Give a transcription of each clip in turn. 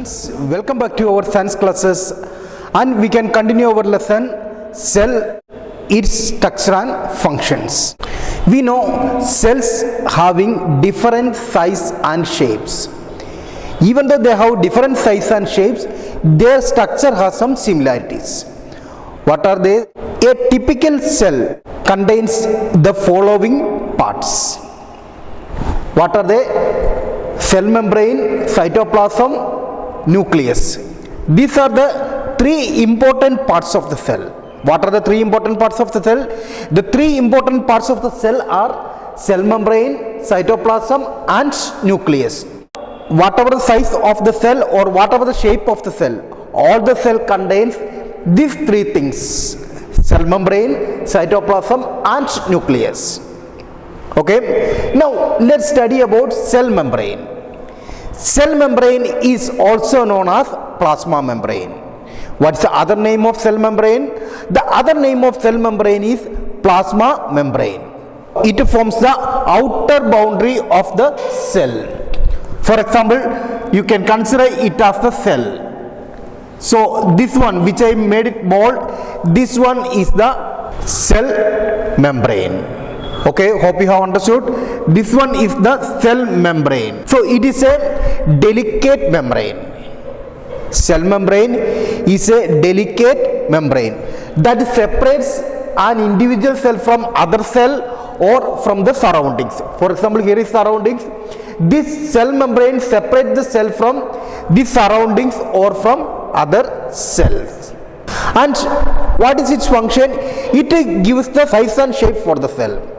students, welcome back to our science classes, and we can continue our lesson cell, its structure and functions. We know cells having different size and shapes. Even though they have different size and shapes, their structure has some similarities. What are they? A typical cell contains the following parts. What are they? Cell membrane, cytoplasm, nucleus. These are the three important parts of the cell. What are the three important parts of the cell? The three important parts of the cell are cell membrane, cytoplasm and nucleus. Whatever the size of the cell or whatever the shape of the cell, all the cell contains these three things: cell membrane, cytoplasm and nucleus. Okay, now let's study about cell membrane. Cell membrane is also known as plasma membrane. What's the other name of cell membrane? The other name of cell membrane is plasma membrane. It forms the outer boundary of the cell. For example, you can consider it as the cell. So this one, which I made it bold, this one is the cell membrane. Okay, hope you have understood. This one is the cell membrane. So it is a delicate membrane. Cell membrane is a delicate membrane that separates an individual cell from other cell or from the surroundings. For example, here is surroundings. This cell membrane separates the cell from the surroundings or from other cells. And what is its function? It gives the size and shape for the cell.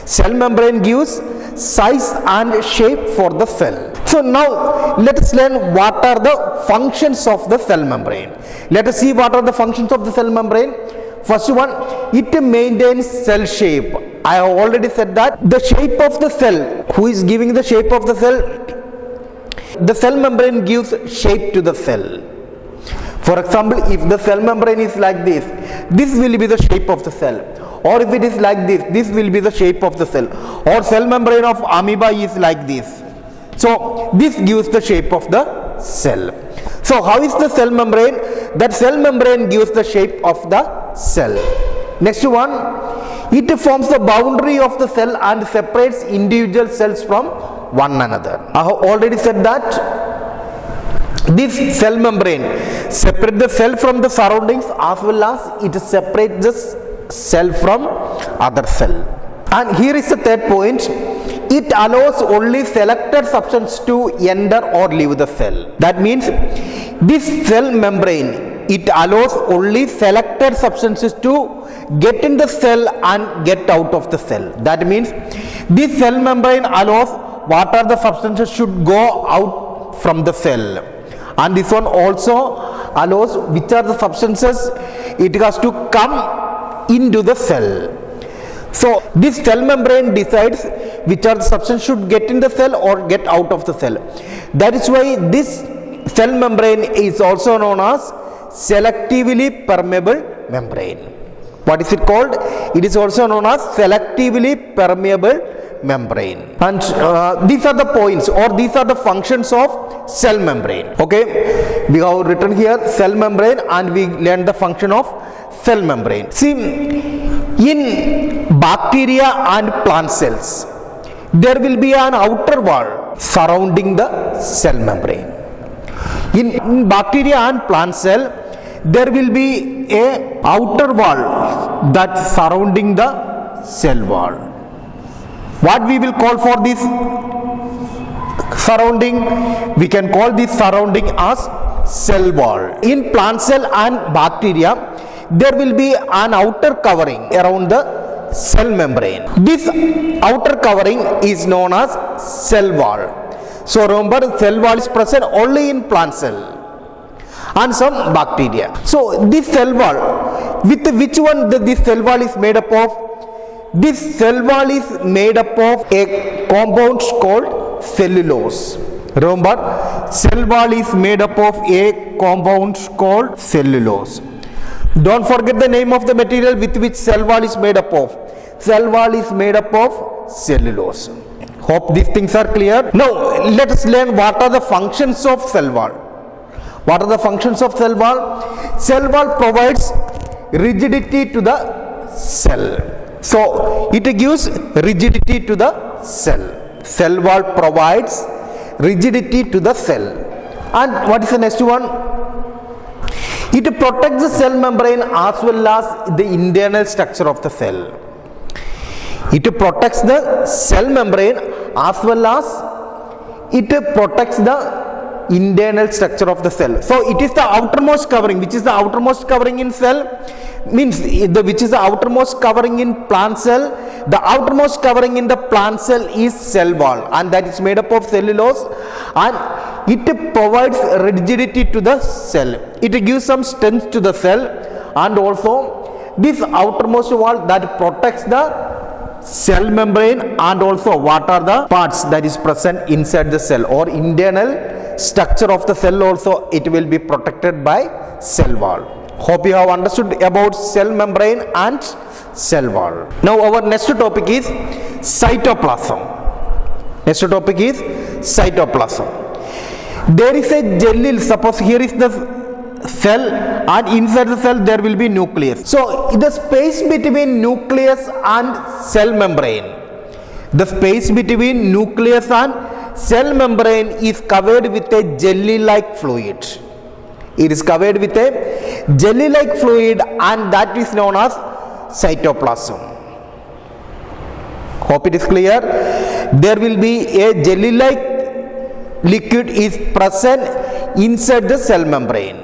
Cell membrane gives size and shape for the cell. So now let us learn what are the functions of the cell membrane. Let us see what are the functions of the cell membrane. First one, it maintains cell shape. I have already said that the shape of the cell, who is giving the shape of the cell? The cell membrane gives shape to the cell. For example, if the cell membrane is like this will be the shape of the cell. Or if it is like this will be the shape of the cell. Or cell membrane of amoeba is like this. So this gives the shape of the cell. So how is the cell membrane? That cell membrane gives the shape of the cell. Next one, it forms the boundary of the cell and separates individual cells from one another. I have already said that this cell membrane separates the cell from the surroundings as well as it separates the cell from other cell. And here is the third point. It allows only selected substance to enter or leave the cell. That means this cell membrane, it allows only selected substances to get in the cell and get out of the cell. That means this cell membrane allows what are the substances should go out from the cell. And this one also allows which are the substances it has to come into the cell. So this cell membrane decides which are the substances should get in the cell or get out of the cell. That is why this cell membrane is also known as selectively permeable membrane. What is it called? It is also known as selectively permeable membrane. And these are the points or these are the functions of cell membrane. Okay, we have written here cell membrane and we learned the function of cell membrane. See, in bacteria and plant cells, there will be an outer wall surrounding the cell membrane. In bacteria and plant cell, there will be a outer wall that's surrounding the cell wall. What we will call for this surrounding? We can call this surrounding as cell wall. In plant cell and bacteria, there will be an outer covering around the cell membrane. This outer covering is known as cell wall. So remember, cell wall is present only in plant cell and some bacteria. So this cell wall, with which one this cell wall is made up of? This cell wall is made up of a compound called cellulose. Remember, cell wall is made up of a compound called cellulose. Don't forget the name of the material with which cell wall is made up of. Cell wall is made up of cellulose. Hope these things are clear. Now let us learn what are the functions of cell wall. What are the functions of cell wall? Cell wall provides rigidity to the cell. So it gives rigidity to the cell. Cell wall provides rigidity to the cell. And what is the next one? It protects the cell membrane as well as the internal structure of the cell. It protects the cell membrane as well as it protects the internal structure of the cell. So it is the outermost covering. Which is the outermost covering in cell? Means which is the outermost covering in plant cell? The outermost covering in the plant cell is cell wall, and that is made up of cellulose, and it provides rigidity to the cell. It gives some strength to the cell, and also this outermost wall that protects the cell membrane, and also what are the parts that is present inside the cell or internal structure of the cell, also it will be protected by cell wall. Hope you have understood about cell membrane and cell wall. Now our next topic is cytoplasm. Next topic is cytoplasm. There is a jelly, suppose here is the cell, and inside the cell there will be nucleus. So the space between nucleus and cell membrane, the space between nucleus and cell membrane is covered with a jelly-like fluid. It is covered with a jelly-like fluid, and that is known as cytoplasm. Hope it is clear. There will be a jelly-like liquid is present inside the cell membrane.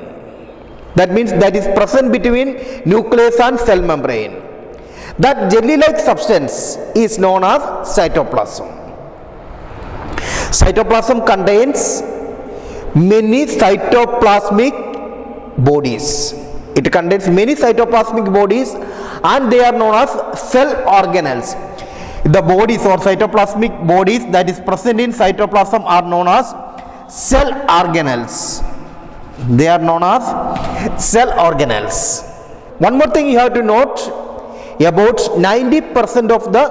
That means that is present between nucleus and cell membrane. That jelly-like substance is known as cytoplasm. Cytoplasm contains many cytoplasmic bodies. It contains many cytoplasmic bodies, and they are known as cell organelles. The bodies or cytoplasmic bodies that is present in cytoplasm are known as cell organelles. They are known as cell organelles. One more thing you have to note, about 90% of the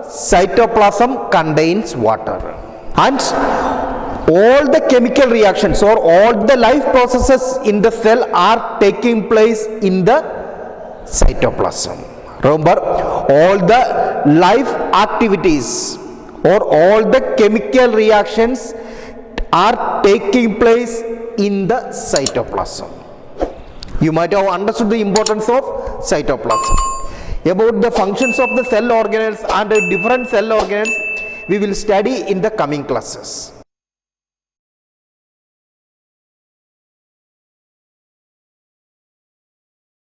cytoplasm contains water, and all the chemical reactions or all the life processes in the cell are taking place in the cytoplasm. Remember, all the life activities or all the chemical reactions are taking place in the cytoplasm. You might have understood the importance of cytoplasm. About the functions of the cell organelles and different cell organelles we will study in the coming classes.